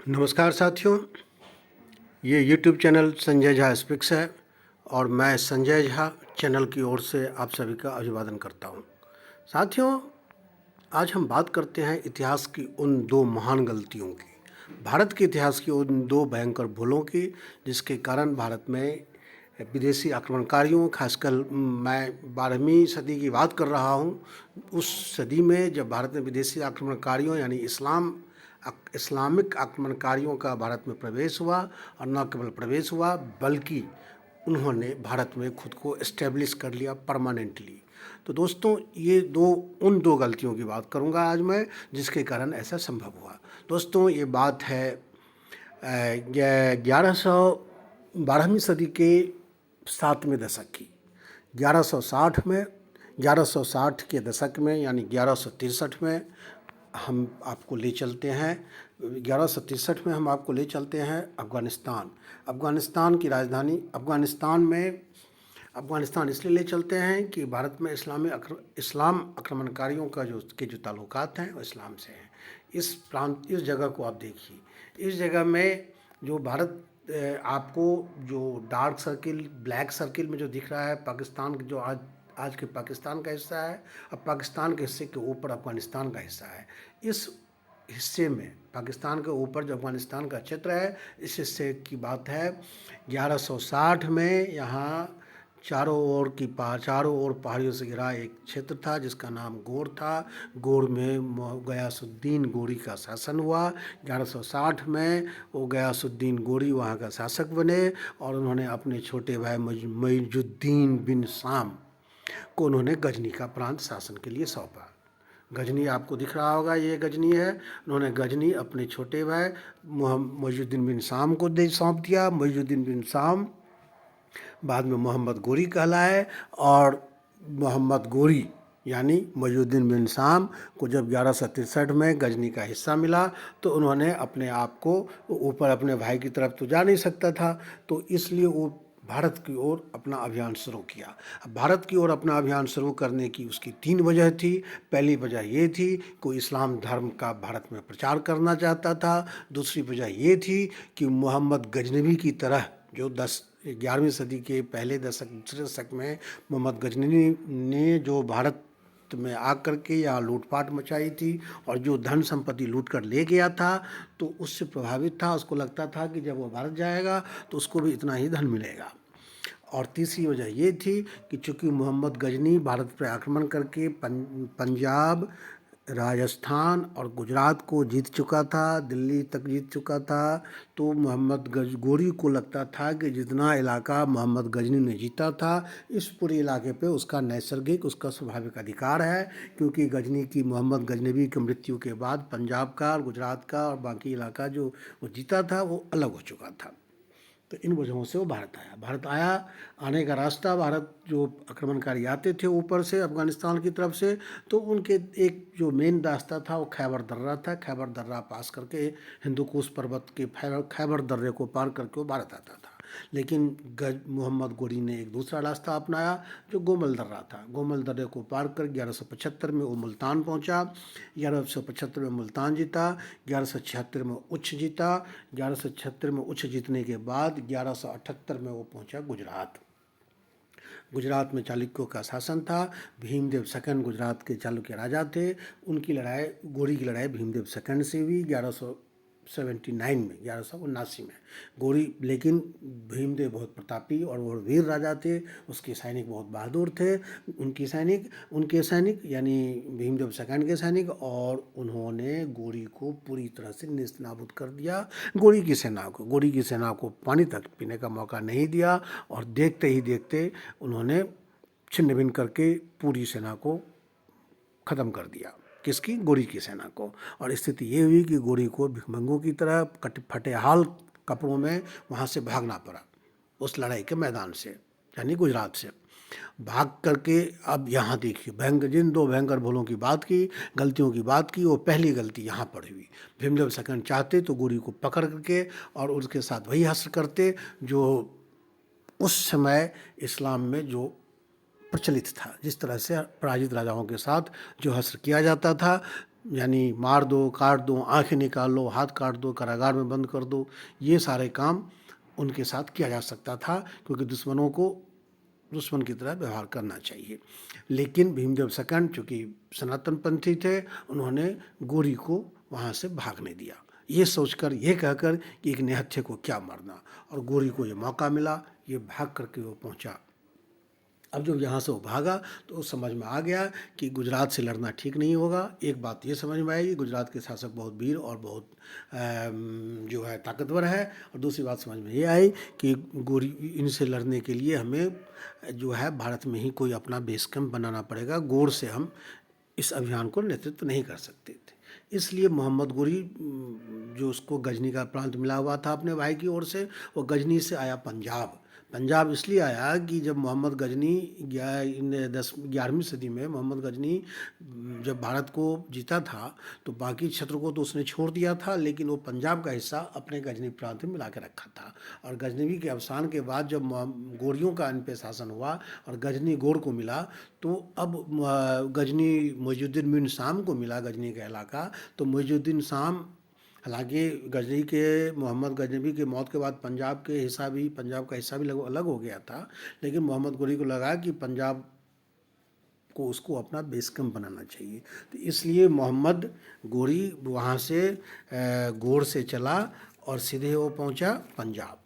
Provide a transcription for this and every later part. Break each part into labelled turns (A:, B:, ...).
A: नमस्कार साथियों, ये YouTube channel Sanjay Jha speaks है और मैं संजय झा चैनल की ओर से आप सभी का अभिवादन करता हूँ। साथियों, आज हम बात करते हैं इतिहास की उन दो महान गलतियों की, भारत के इतिहास की उन दो भयंकर भूलों की, जिसके कारण भारत में विदेशी आक्रमणकारियों, खासकर मैं 12वीं सदी की बात कर रहा हूँ, उस सदी में जब भारत में विदेशी आक्रमणकारियों यानी इस्लामिक आक्रमणकारियों का भारत में प्रवेश हुआ, और न केवल प्रवेश हुआ बल्कि उन्होंने भारत में खुद को एस्टेब्लिश कर लिया परमानेंटली। तो दोस्तों, ये उन दो गलतियों की बात करूंगा आज मैं, जिसके कारण ऐसा संभव हुआ। दोस्तों, ये बात है 12वीं सदी के 7वें दशक की। 1160 के दशक में यानी 1163 में हम आपको ले चलते हैं 1163 में हम आपको ले चलते हैं अफ़गानिस्तान की राजधानी अफ़गानिस्तान इसलिए ले चलते हैं कि भारत में इस्लाम आक्रमणकारियों का जो ताल्लुकात हैं वो इस्लाम से हैं। इस जगह को आप देखिए। इस जगह में जो भारत आपको जो डार्क सर्किल, ब्लैक सर्किल में जो दिख रहा है, पाकिस्तान जो आज के पाकिस्तान का हिस्सा है, अब पाकिस्तान के हिस्से के ऊपर अफ़गानिस्तान का हिस्सा है। इस हिस्से में पाकिस्तान के ऊपर जो अफ़गानिस्तान का क्षेत्र है, इस हिस्से की बात है 1160 में। यहाँ चारों ओर पहाड़ियों से घिरा एक क्षेत्र था जिसका नाम गौर था। गौर में गयासुद्दीन गोरी का शासन हुआ। 1160 में वो गयासुद्दीन गोरी वहाँ का शासक बने और उन्होंने अपने छोटे भाई मुइजुद्दीन बिन शाम को उन्होंने गजनी का प्रांत शासन के लिए सौंपा। गजनी आपको दिख रहा होगा, ये गजनी है। उन्होंने गजनी अपने छोटे भाई मुइजुद्दीन बिन शाम को सौंप दिया। मुइजुद्दीन बिन शाम बाद में मोहम्मद गोरी कहलाए, और मोहम्मद गोरी यानी मुइजुद्दीन बिन शाम को जब 1163 में गजनी का हिस्सा मिला तो उन्होंने अपने आप को ऊपर, अपने भाई की तरफ तो जा नहीं सकता था, तो इसलिए वो भारत की ओर अपना अभियान शुरू किया। अब भारत की ओर अपना अभियान शुरू करने की उसकी 3 वजह थी। पहली वजह ये थी कि इस्लाम धर्म का भारत में प्रचार करना चाहता था। दूसरी वजह ये थी कि मोहम्मद गजनवी की तरह जो 11वीं सदी के पहले दूसरे दशक में मोहम्मद गजनवी ने जो भारत में आकर के यहाँ लूटपाट मचाई थी और जो धन संपत्ति लूट कर ले गया था, तो उससे प्रभावित था। उसको लगता था कि जब वो भारत जाएगा तो उसको भी इतना ही धन मिलेगा। और तीसरी वजह ये थी कि चूँकि मोहम्मद गजनी भारत पर आक्रमण करके पंजाब, राजस्थान और गुजरात को जीत चुका था, दिल्ली तक जीत चुका था, तो मोहम्मद गोरी को लगता था कि जितना इलाका मोहम्मद गजनी ने जीता था, इस पूरे इलाके पे उसका नैसर्गिक, उसका स्वाभाविक अधिकार है, क्योंकि गजनी की मोहम्मद गजनवी की मृत्यु के बाद पंजाब का और गुजरात का और बाकी इलाका जो वो जीता था वो अलग हो चुका था। तो इन वजहों से वो भारत आया। आने का रास्ता, भारत जो आक्रमणकारी आते थे ऊपर से अफ़गानिस्तान की तरफ से, तो उनके एक जो मेन रास्ता था वो खैबर दर्रा था। खैबर दर्रा पास करके हिंदुकुश पर्वत के खैबर दर्रे को पार करके वो भारत आता था। लेकिन मोहम्मद गोरी ने एक दूसरा रास्ता अपनाया जो गोमल दर्रा था। गोमल दर्रे को पार कर 1175 में वो मुल्तान पहुंचा। 1175 में मुल्तान जीता, 1176 में उच्छ जीता। 1176 में उच्छ जीतने के बाद 1178 में वो पहुंचा गुजरात। गुजरात में चालुक्यों का शासन था। भीमदेव सेकंड गुजरात के चालुक्य राजा थे। उनकी लड़ाई, गोरी की लड़ाई भीमदेव सेकंड से हुई 1179 में, 1179 में गोरी। लेकिन भीमदेव बहुत प्रतापी और वो वीर राजा थे, उसके सैनिक बहुत बहादुर थे। उनके सैनिक यानी भीमदेव सेकंड के सैनिक, और उन्होंने गोरी को पूरी तरह से नेस्तनाबूद कर दिया। गोरी की सेना को पानी तक पीने का मौका नहीं दिया, और देखते ही देखते उन्होंने छिन्न भिन्न करके पूरी सेना को ख़त्म कर दिया। किसकी? गोरी की सेना को। और स्थिति ये हुई कि गोरी को भिखमंगों की तरह फटे हाल कपड़ों में वहाँ से भागना पड़ा, उस लड़ाई के मैदान से, यानी गुजरात से भाग करके। अब यहाँ देखिए, जिन दो भयंकर भूलों की बात की, गलतियों की बात की, वो पहली गलती यहाँ पर हुई। भीमदेव सेकंड चाहते तो गोरी को पकड़ करके और उसके साथ वही हश्र करते जो उस समय इस्लाम में जो प्रचलित था। जिस तरह से पराजित राजाओं के साथ जो हश्र किया जाता था, यानी मार दो, काट दो, आँखें निकाल लो, हाथ काट दो, कारागार में बंद कर दो, ये सारे काम उनके साथ किया जा सकता था, क्योंकि दुश्मनों को दुश्मन की तरह व्यवहार करना चाहिए। लेकिन भीमदेव सेकंड चूँकि सनातनपंथी थे, उन्होंने गोरी को वहाँ से भागने दिया, ये सोचकर, ये कहकर कि एक निहत्थे को क्या मारना, और गोरी को ये मौका मिला, ये भाग करके वो पहुँचा। अब जब यहाँ से वो भागा तो उस समझ में आ गया कि गुजरात से लड़ना ठीक नहीं होगा। एक बात ये समझ में आई, गुजरात के शासक बहुत वीर और बहुत जो है ताकतवर है, और दूसरी बात समझ में ये आई कि गोरी इनसे लड़ने के लिए हमें जो है भारत में ही कोई अपना बेस कैंप बनाना पड़ेगा, गोर से हम इस अभियान को नेतृत्व नहीं कर सकते थे। इसलिए मोहम्मद गोरी जो उसको गजनी का प्रांत मिला हुआ था अपने भाई की ओर से, वो गजनी से आया पंजाब। पंजाब इसलिए आया कि जब मोहम्मद गजनी 11वीं सदी में मोहम्मद गजनी जब भारत को जीता था, तो बाकी क्षेत्र को तो उसने छोड़ दिया था, लेकिन वो पंजाब का हिस्सा अपने गजनी प्रांत में मिला के रखा था। और गजनवी के अवसान के बाद जब गोरियों का इन पे शासन हुआ और गजनी गोर को मिला, तो अब गजनी मुइजुद्दीन बिन शाम को मिला, गजनी का इलाका। तो मुइजुद्दीन शाम, हालांकि गजनी के मोहम्मद गजनवी की मौत के बाद पंजाब का हिस्सा भी लगभग अलग हो गया था, लेकिन मोहम्मद गोरी को लगा कि पंजाब को उसको अपना बेस कैंप बनाना चाहिए। तो इसलिए मोहम्मद गोरी वहाँ से गोर से चला और सीधे वो पहुँचा पंजाब।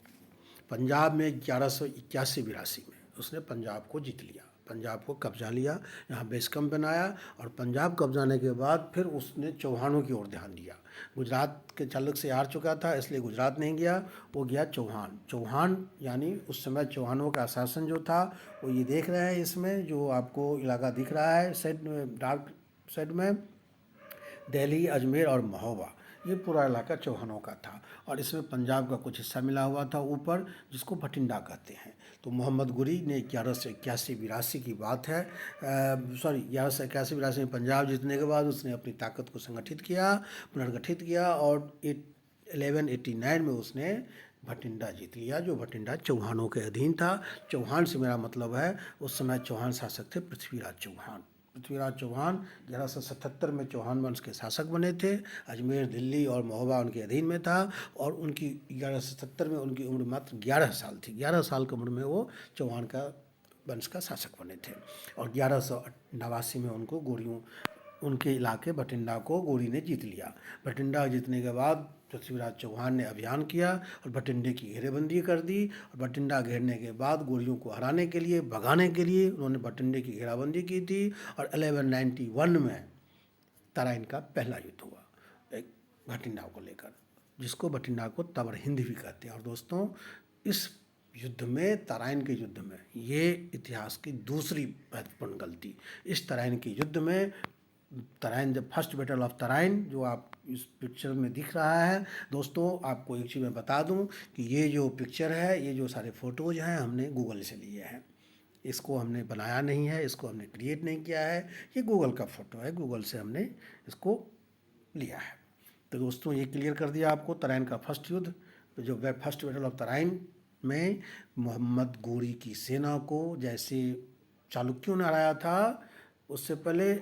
A: पंजाब में 1181-82 में उसने पंजाब को जीत लिया, पंजाब को कब्जा लिया, यहाँ बेस कैंप बनाया। और पंजाब कब्जाने के बाद फिर उसने चौहानों की ओर ध्यान दिया। गुजरात के चालक से हार चुका था, इसलिए गुजरात नहीं गया, वो गया चौहान। चौहान यानी उस समय चौहानों का शासन जो था, वो ये देख रहे हैं इसमें जो आपको इलाका दिख रहा है साइड में, डार्क साइड में, दिल्ली, अजमेर और महोबा, ये पूरा इलाका चौहानों का था। और इसमें पंजाब का कुछ हिस्सा मिला हुआ था ऊपर, जिसको भटिंडा कहते हैं। तो मोहम्मद गोरी ने 1181-82 की बात है, 1181-82 में पंजाब जीतने के बाद उसने अपनी ताकत को संगठित किया, पुनर्गठित किया, और 1189 में उसने भटिंडा जीत लिया, जो भटिंडा चौहानों के अधीन था। चौहान से मेरा मतलब है, उस समय चौहान शासक थे पृथ्वीराज चौहान। पृथ्वीराज चौहान 1177 में चौहान वंश के शासक बने थे। अजमेर, दिल्ली और महोबा उनके अधीन में था, और उनकी 1177 में उनकी उम्र मात्र 11 साल थी। 11 साल की उम्र में वो चौहान का वंश का शासक बने थे, और 1189 में उनको गोरियों, उनके इलाके भटिंडा को गोरी ने जीत लिया। भटिंडा जीतने के बाद पृथ्वीराज चौहान ने अभियान किया और भटिंडे की घेरेबंदी कर दी। और भटिंडा घेरने के बाद गोरियों को हराने के लिए, भगाने के लिए उन्होंने भटिंडे की घेराबंदी की थी। और 1191 में तराइन का पहला युद्ध हुआ एक भटिंडा को लेकर, जिसको भटिंडा को तबर हिंद भी कहते हैं। और दोस्तों, इस युद्ध में, तराइन के युद्ध में, ये इतिहास की दूसरी महत्वपूर्ण गलती, इस तराइन के युद्ध में, Tarain, the first battle of Tarain, जो आप इस पिक्चर में दिख रहा है। दोस्तों, आपको एक चीज़ मैं बता दूं कि ये जो पिक्चर है, ये जो सारे फ़ोटोज़ हैं, हमने गूगल से लिए हैं। इसको हमने बनाया नहीं है, इसको हमने क्रिएट नहीं किया है, ये गूगल का फ़ोटो है, गूगल से हमने इसको लिया है। तो दोस्तों, ये क्लियर कर दिया आपको तराइन का फर्स्ट युद्ध। तो जो फर्स्ट बैटल ऑफ तराइन में मोहम्मद गोरी की सेना को जैसे चालुक्यों ने हराया था, उससे पहले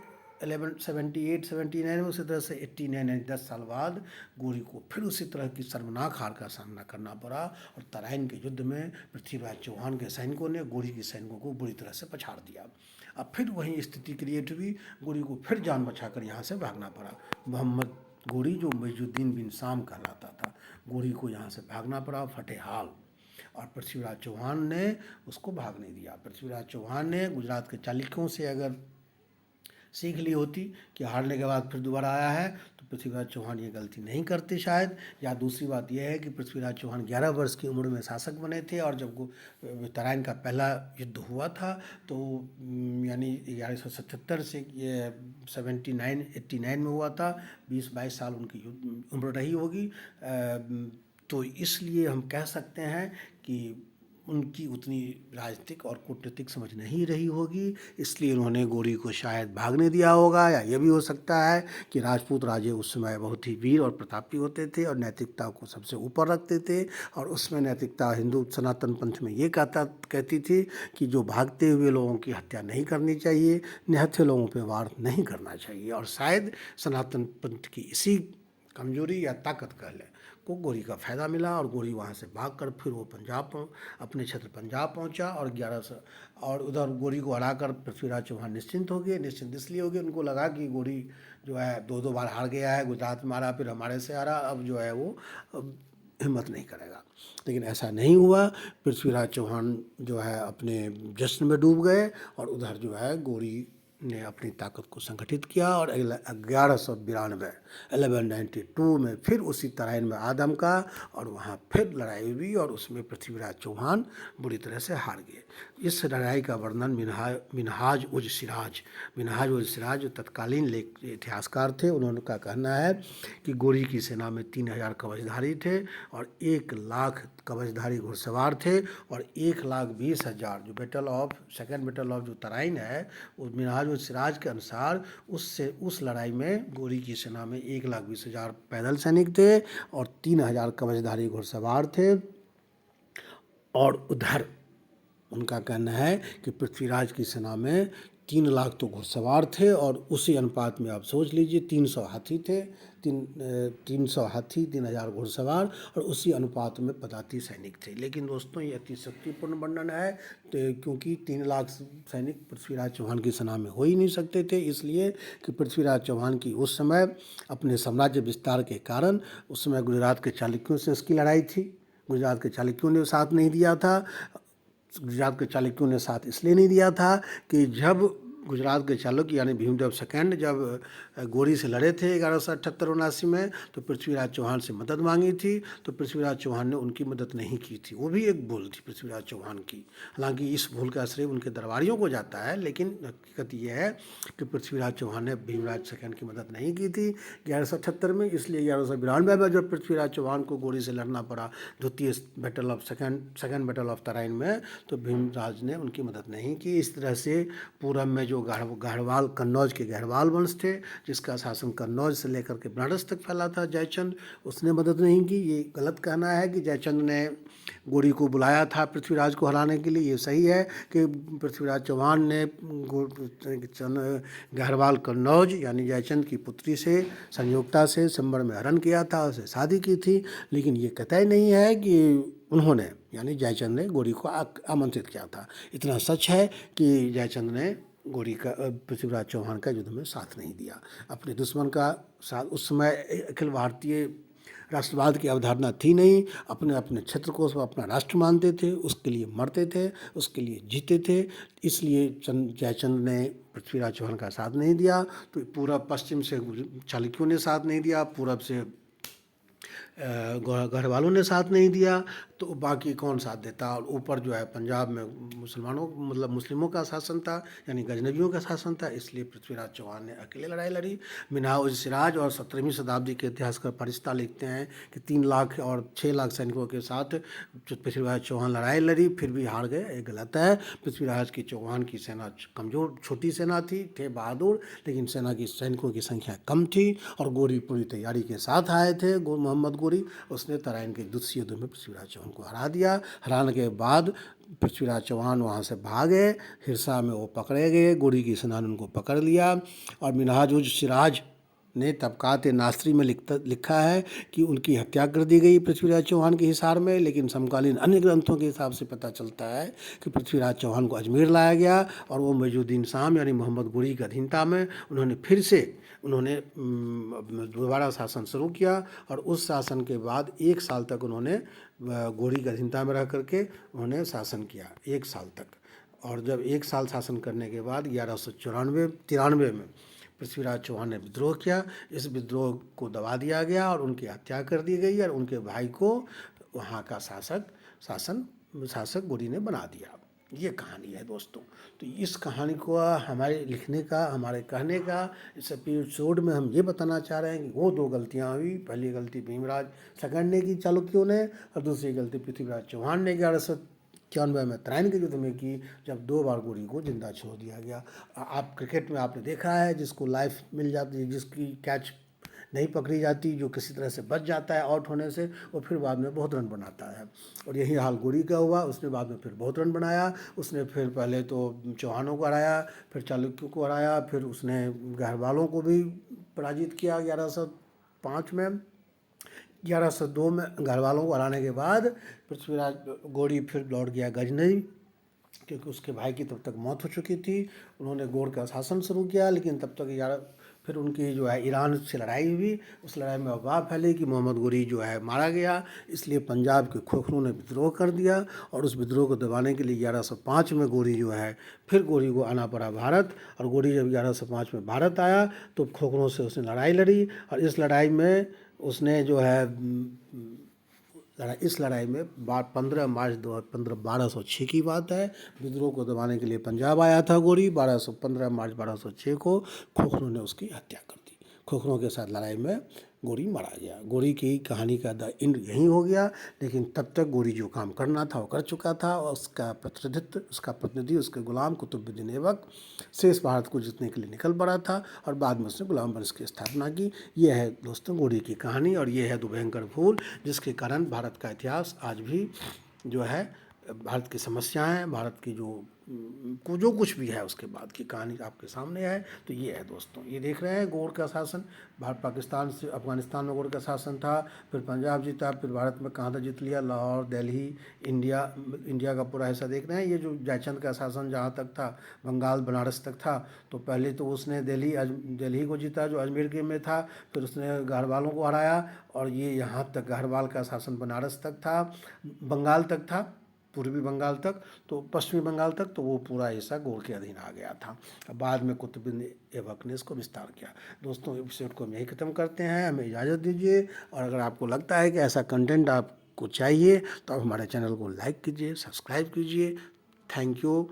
A: 1178-79 में, उसी तरह से 89 यानी 10 साल बाद गोरी को फिर उसी तरह की शर्मनाक हार का सामना करना पड़ा। और तराइन के युद्ध में पृथ्वीराज चौहान के सैनिकों ने गोरी के सैनिकों को बुरी तरह से पछाड़ दिया। अब फिर वही स्थिति क्रिएट हुई, गोरी को फिर जान बचाकर यहाँ से भागना पड़ा। मोहम्मद गोरी, जो मुइजुद्दीन बिन शाम कहलाता था, गोरी को यहाँ से भागना पड़ा फतेहाल। और पृथ्वीराज चौहान ने उसको भागने दिया। पृथ्वीराज चौहान ने गुजरात के चालुक्यों से अगर सीख ली होती कि हारने के बाद फिर दोबारा आया है, तो पृथ्वीराज चौहान ये गलती नहीं करते शायद। या दूसरी बात यह है कि पृथ्वीराज चौहान 11 वर्ष की उम्र में शासक बने थे, और जब तराइन का पहला युद्ध हुआ था, तो यानी 1177 से ये 89 में हुआ था, 20-22 साल उनकी उम्र रही होगी। तो इसलिए हम कह सकते हैं कि उनकी उतनी राजनीतिक और कूटनीतिक समझ नहीं रही होगी, इसलिए उन्होंने गोरी को शायद भागने दिया होगा। या ये भी हो सकता है कि राजपूत राजे उस समय बहुत ही वीर और प्रतापी होते थे और नैतिकता को सबसे ऊपर रखते थे, और उसमें नैतिकता हिंदू सनातन पंथ में ये कहती थी कि जो भागते हुए लोगों की हत्या नहीं करनी चाहिए, निहत्थे लोगों पर वार नहीं करना चाहिए। और शायद सनातन पंथ की इसी कमजोरी या ताकत कह लें को गोरी का फ़ायदा मिला, और गोरी वहाँ से भागकर फिर वो अपने क्षेत्र पंजाब पहुँचा, और 1100 और उधर गोरी को हराकर पृथ्वीराज चौहान निश्चिंत हो गए। निश्चिंत इसलिए हो गए, उनको लगा कि गोरी जो है 2-2 बार हार गया है, गुजरात में हारा, फिर हमारे से हारा, अब जो है वो हिम्मत नहीं करेगा। लेकिन ऐसा नहीं हुआ। पृथ्वीराज चौहान जो है अपने जश्न में डूब गए, और उधर जो है गोरी ने अपनी ताकत को संगठित किया, और 1192 में फिर उसी तराइन में आदम का, और वहाँ फिर लड़ाई हुई, और उसमें पृथ्वीराज चौहान बुरी तरह से हार गए। इस लड़ाई का वर्णन मिनहाज उज सिराज जो तत्कालीन इतिहासकार थे, उन्होंने का कहना है कि गोरी की सेना में 3000 कवचधारी थे, और 1 लाख कवचधारी घुड़सवार थे, और 1,20,000 जो सेकेंड बैटल ऑफ जो तराइन है, उस मिनहाज उज सिराज के अनुसार उस लड़ाई में गोरी की सेना में 1,20,000 पैदल सैनिक थे, और 3,000 कवचधारी घुड़सवार थे। और उधर उनका कहना है कि पृथ्वीराज की सेना में 3 लाख तो घुड़सवार थे, और उसी अनुपात में आप सोच लीजिए 300 हाथी थे, 300 हाथी, 3,000 घुड़सवार, और उसी अनुपात में पदाती सैनिक थे। लेकिन दोस्तों ये अति शक्तिपूर्ण वर्णन है, तो क्योंकि 3 लाख सैनिक पृथ्वीराज चौहान की सेना में हो ही नहीं सकते थे, इसलिए कि पृथ्वीराज चौहान की उस समय अपने साम्राज्य विस्तार के कारण उस समय गुजरात के चालुक्यों से उसकी लड़ाई थी। गुजरात के चालुक्यों ने साथ नहीं दिया था। गुजरात के चालुक्यों ने साथ इसलिए नहीं दिया था कि जब गुजरात के चालुक्य यानी भीमदेव सेकेंड जब गोरी से लड़े थे 1178-79 में, तो पृथ्वीराज चौहान से मदद मांगी थी, तो पृथ्वीराज चौहान ने उनकी मदद नहीं की थी। वो भी एक भूल थी पृथ्वीराज चौहान की। हालांकि इस भूल का श्रेय उनके दरबारियों को जाता है, लेकिन हकीकत ये है कि पृथ्वीराज चौहान ने भीमराज सेकेंड की मदद नहीं की थी 1178 में। इसलिए 1192 में जब पृथ्वीराज चौहान को गोरी से लड़ना पड़ा द्वितीय battle of second battle of Tarain में, तो भीमराज ने उनकी मदद नहीं की। इस तरह से पूरब में जो गढ़वाल कन्नौज के गढ़वाल वंश थे, जिसका शासन कन्नौज से लेकर के बनारस तक फैला था, जयचंद, उसने मदद नहीं की। ये गलत कहना है कि जयचंद ने गोरी को बुलाया था पृथ्वीराज को हराने के लिए। ये सही है कि पृथ्वीराज चौहान ने गढ़वाल कन्नौज यानी जयचंद की पुत्री से संयोगता से सिम्बर में हरण किया था, उससे शादी की थी। लेकिन ये कतई नहीं है कि उन्होंने यानी जयचंद ने गोरी को आमंत्रित किया था। इतना सच है कि जयचंद ने गोरी का पृथ्वीराज चौहान का युद्ध में साथ नहीं दिया। अपने दुश्मन का साथ उस समय अखिल भारतीय राष्ट्रवाद की अवधारणा थी नहीं। अपने अपने क्षेत्र को सब अपना राष्ट्र मानते थे, उसके लिए मरते थे, उसके लिए जीते थे। इसलिए जयचंद ने पृथ्वीराज चौहान का साथ नहीं दिया। तो पूरब पश्चिम से चालुक्यों ने साथ नहीं दिया, पूरब से गढ़वालों ने साथ नहीं दिया, तो बाकी कौन साथ देता। और ऊपर जो है पंजाब में मुस्लिमों का शासन था, यानी गजनवियों का शासन था, इसलिए पृथ्वीराज चौहान ने अकेले लड़ाई लड़ी। मिनहाज उज सिराज और 17वीं शताब्दी के इतिहासकार फरिश्ता लिखते हैं कि 3 लाख और 6 लाख सैनिकों के साथ पृथ्वीराज चौहान लड़ाई लड़ी, फिर भी हार गए। ये गलत है। पृथ्वीराज की चौहान की सेना कमज़ोर छोटी सेना थी, थे बहादुर, लेकिन सेना की सैनिकों की संख्या कम थी, और गोरी पूरी तैयारी के साथ आए थे। मोहम्मद गोरी उसने तराइन के द्वितीय युद्ध में पृथ्वीराज चौहान को हरा दिया। हराने के बाद पृथ्वीराज चौहान वहाँ से भागे, हिरसा में वो पकड़े गए, गोरी की सेना ने उनको पकड़ लिया। और मिनहाज उज सिराज ने तबकात नासरी में लिखा है कि उनकी हत्या कर दी गई पृथ्वीराज चौहान के हिसार में। लेकिन समकालीन अन्य ग्रंथों के हिसाब से पता चलता है कि पृथ्वीराज चौहान को अजमेर लाया गया, और वो मइजुद्दीन शाम यानी मोहम्मद गोरी की अधीनता में उन्होंने दोबारा शासन शुरू किया। और उस शासन के बाद 1 साल तक उन्होंने गोरी की अधीनता में रह करके उन्होंने शासन किया, 1 साल तक। और जब 1 साल शासन करने के बाद 1193 में पृथ्वीराज चौहान ने विद्रोह किया। इस विद्रोह को दबा दिया गया और उनकी हत्या कर दी गई, और उनके भाई को वहाँ का शासक गोरी ने बना दिया। ये कहानी है दोस्तों। तो इस कहानी को हमारे लिखने का, हमारे कहने का, इस एपिसोड में हम ये बताना चाह रहे हैं कि वो 2 गलतियाँ हुई। पहली गलती भीमराज सेकेंड ने की चालुक्यों ने, और दूसरी गलती पृथ्वीराज चौहान ने 91 में तराइन के युद्ध में की, जब 2 बार गोरी को जिंदा छोड़ दिया गया। आप क्रिकेट में आपने देखा है, जिसको लाइफ मिल जाती है, जिसकी कैच नहीं पकड़ी जाती, जो किसी तरह से बच जाता है आउट होने से, और फिर बाद में बहुत रन बनाता है। और यही हाल गोरी का हुआ, उसने बाद में फिर बहुत रन बनाया। उसने फिर पहले तो चौहानों को हराया, फिर चालुक्यों को हराया, फिर उसने गढ़वालों को भी पराजित किया 1105 में। 1102 में गढ़वालों को हराने के बाद पृथ्वीराज गौड़ी फिर लौट गया गजनई, क्योंकि उसके भाई की तब तक मौत हो चुकी थी। उन्होंने गौड़ का शासन शुरू किया, लेकिन तब तक फिर उनकी जो है ईरान से लड़ाई हुई। उस लड़ाई में अफवाह फैली कि मोहम्मद गौरी जो है मारा गया, इसलिए पंजाब के खोखरों ने विद्रोह कर दिया, और उस विद्रोह को दबाने के लिए 1105 में गौरी जो है, फिर गौरी को आना पड़ा भारत। और गौरी जब 1105 में भारत आया तो खोखरों से उसने लड़ाई लड़ी, और इस लड़ाई में उसने जो है इस लड़ाई में 15 मार्च 1206 की बात है, विद्रोह को दबाने के लिए पंजाब आया था गौरी। 15 मार्च 1206 को खोखरों ने उसकी हत्या कर दी। खोखरों के साथ लड़ाई में गौरी मारा गया। गौरी की कहानी का द एंड यहीं हो गया, लेकिन तब तक गौरी जो काम करना था वो कर चुका था, और उसका प्रतिनिधि उसके गुलाम कुतुबुद्दीन ऐबक शेष भारत को जीतने के लिए निकल पड़ा था, और बाद में उसने गुलाम वंश की स्थापना की। ये है दोस्तों गौरी की कहानी, और ये है दो भयंकर भूल, जिसके कारण भारत का इतिहास आज भी जो है, भारत की समस्याएं, भारत की जो कुछ भी है उसके बाद की कहानी आपके सामने है। तो ये है दोस्तों, ये देख रहे हैं गौड़ का शासन। भारत पाकिस्तान से अफगानिस्तान में गौड़ का शासन था, फिर पंजाब जीता, फिर भारत में कहाँ तक जीत लिया, लाहौर, दिल्ली, इंडिया का पूरा हिस्सा देख रहे हैं। ये जो जयचंद का शासन जहाँ तक था, बंगाल बनारस तक था, तो पहले तो उसने दिल्ली को जीता जो अजमेर के में था, फिर उसने गढ़वालों को हराया, और ये यहाँ तक गढ़वाल का शासन बनारस तक था, बंगाल तक था, पूर्वी बंगाल तक, तो पश्चिमी बंगाल तक, तो वो पूरा हिस्सा गौड़ के अधीन आ गया था। बाद में कुतुबुद्दीन ऐबक ने इसको विस्तार किया। दोस्तों एपिसोड को हम यही ख़त्म करते हैं, हमें इजाज़त दीजिए। और अगर आपको लगता है कि ऐसा कंटेंट आपको चाहिए, तो आप हमारे चैनल को लाइक कीजिए, सब्सक्राइब कीजिए। Thank you.